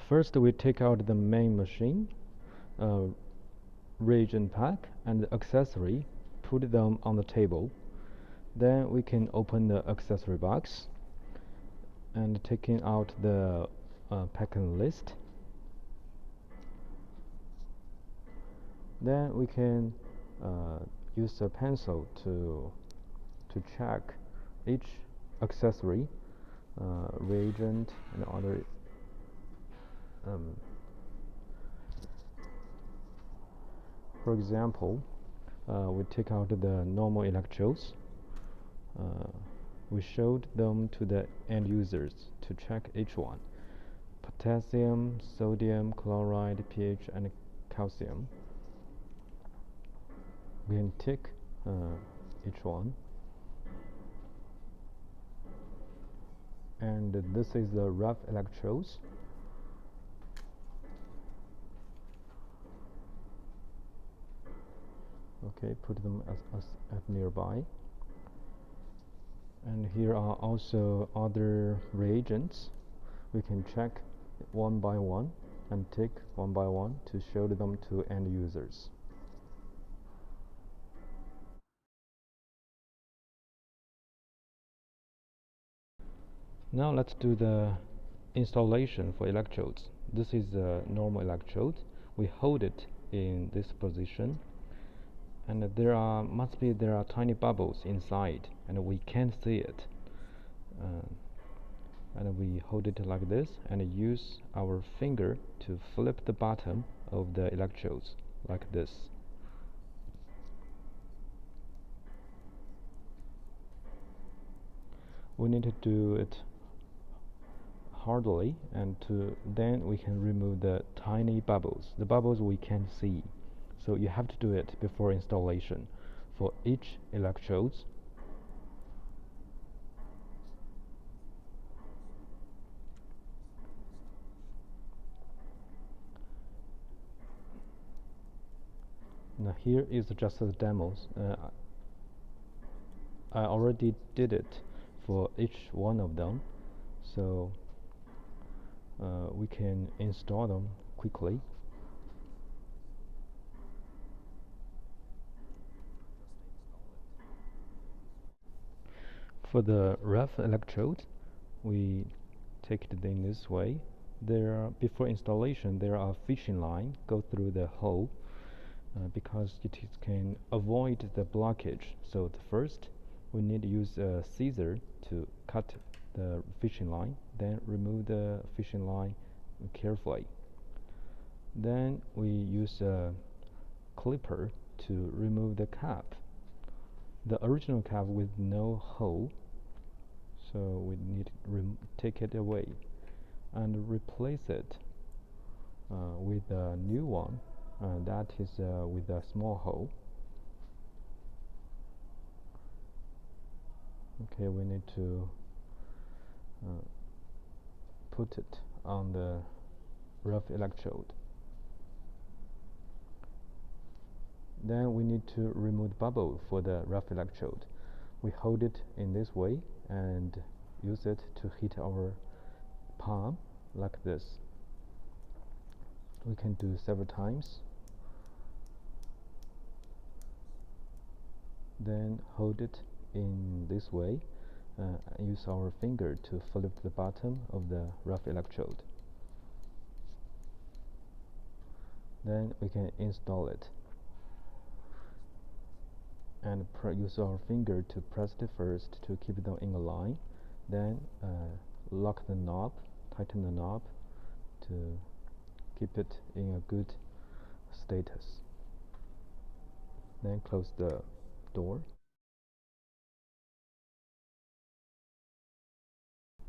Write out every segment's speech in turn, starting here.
First, we take out the main machine, reagent pack, and the accessory, put them on the table. Then we can open the accessory box and taking out the packing list. Then we can use a pencil to check each accessory, reagent, and other. For example, we take out the normal electrodes. We showed them to the end users to check each one: potassium, sodium, chloride, pH, and calcium. We can tick each one. And this is the rough electrodes. Okay, put them as nearby. And here are also other reagents. We can check one by one and tick one by one to show them to end users. Now let's do the installation for electrodes. This is a normal electrode. We hold it in this position, and there are tiny bubbles inside, and we can't see it. And we hold it like this and use our finger to flip the bottom of the electrodes like this. We need to do it hardly, and then we can remove the tiny bubbles. The bubbles we can't see, so you have to do it before installation for each electrodes. Now here is just the demos. I already did it for each one of them, so we can install them quickly. For the rough electrode, we take it in this way. Before installation, there are fishing line go through the hole because it can avoid the blockage. So first, we need to use a scissor to cut the fishing line, then remove the fishing line carefully. Then we use a clipper to remove the cap, the original cap with no hole, so we need to take it away and replace it with a new one that is with a small hole. Okay, we need to put it on the rough electrode. Then we need to remove the bubble for the rough electrode. We hold it in this way and use it to hit our palm like this. We can do several times. Then hold it in this way. Use our finger to flip the bottom of the rough electrode. Then we can install it and use our finger to press it first to keep them in a line. Then lock the knob, tighten the knob to keep it in a good status. Then close the door.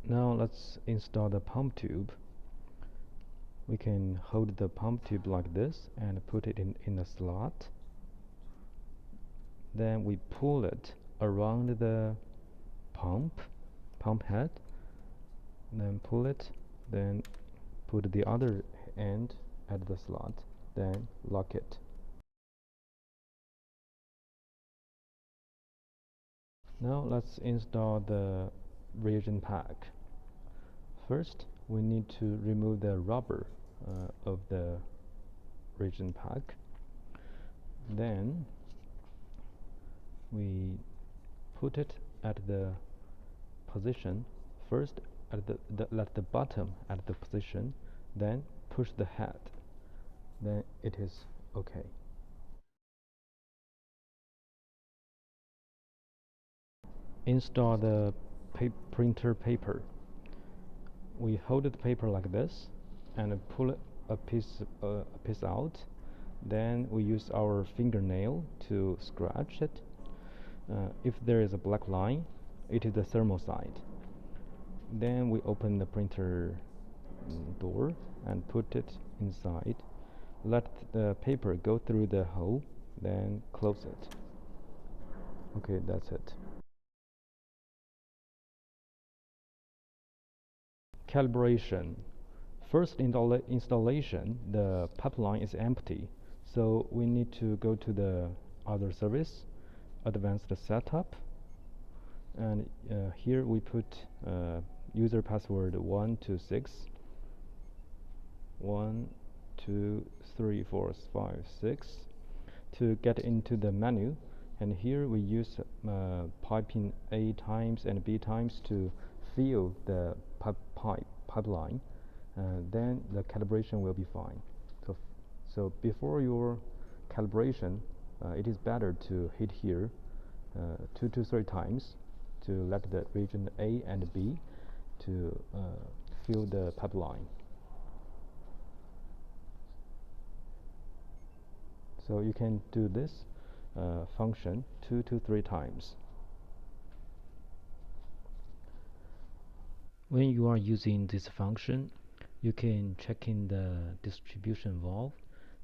Now let's install the pump tube. We can hold the pump tube like this and put it in a slot. Then we pull it around the pump head, then pull it, then put the other end at the slot, then lock it. Now let's install the reagent pack. First, we need to remove the rubber of the reagent pack. Then we put it at the position first, at the bottom at the position, then push the head, then it is okay. Install the printer paper. We hold the paper like this and pull a piece out. Then we use our fingernail to scratch it. If there is a black line, it is the thermal side. Then we open the printer door and put it inside. Let the paper go through the hole, then close it. Okay, that's it. Calibration. First installation, the pipeline is empty, so we need to go to the other service, advanced setup, and here we put user password 126 1 2 3 4 5 6 to get into the menu, and here we use piping A times and B times to fill the pipeline. Then the calibration will be fine. So before your calibration, it is better to hit here 2 to 3 times to let the region A and B to fill the pipeline. So you can do this function 2 to 3 times. When you are using this function, you can check in the distribution valve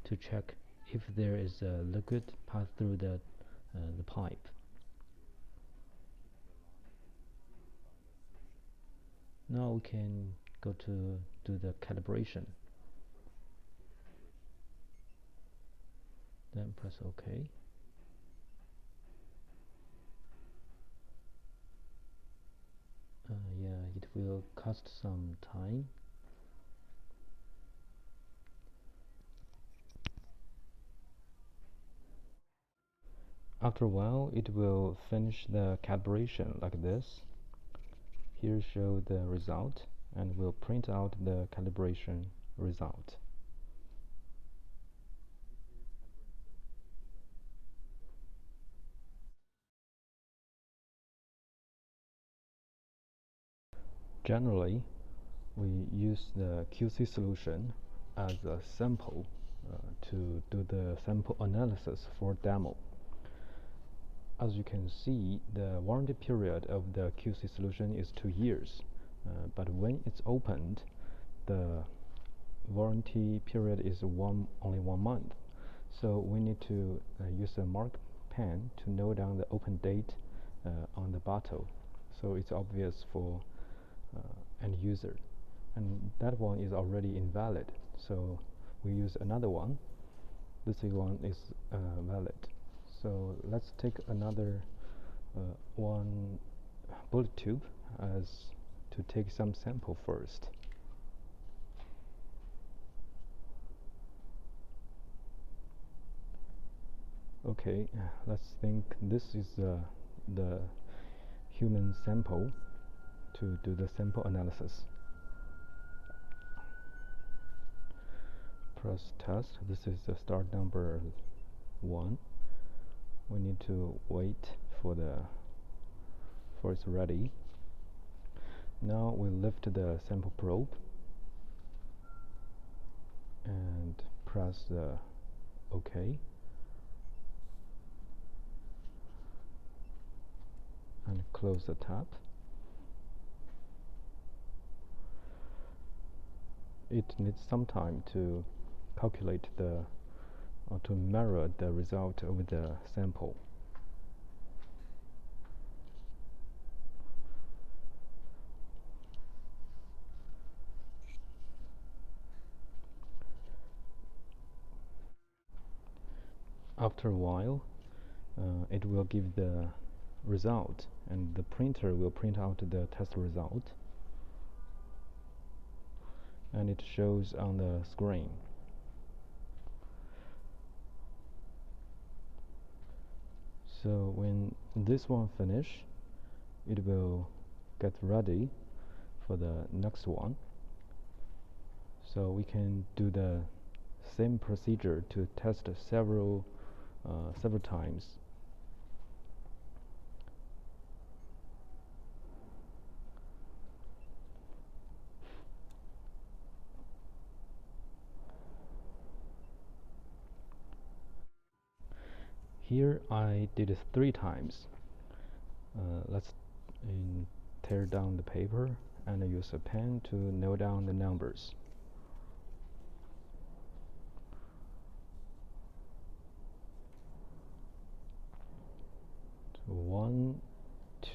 to check if there is a liquid pass through the pipe. Now we can go to do the calibration. Then press OK. Yeah, it will cost some time. After a while, it will finish the calibration like this. Here show the result, and we'll print out the calibration result. Generally, we use the QC solution as a sample to do the sample analysis for demo. As you can see, the warranty period of the QC solution is 2 years, but when it's opened, the warranty period is only 1 month. So we need to use a mark pen to note down the open date on the bottle, so it's obvious for end user. And that one is already invalid, so we use another one. This one is valid. So let's take another one bullet tube as to take some sample first. Okay, let's think this is the human sample to do the sample analysis. Press test. This is the start number 1. We need to wait for it's ready. Now we lift the sample probe and press the OK, and close the tab. It needs some time to calculate or to mirror the result of the sample. After a while, it will give the result, and the printer will print out the test result. and it shows on the screen. So when this one finish, it will get ready for the next one. So we can do the same procedure to test several times. Here I did it 3 times. Let's tear down the paper and use a pen to note down the numbers. 1,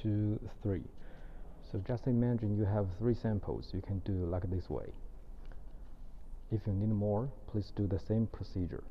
2, 3. So just imagine you have 3 samples. You can do like this way. If you need more, please do the same procedure.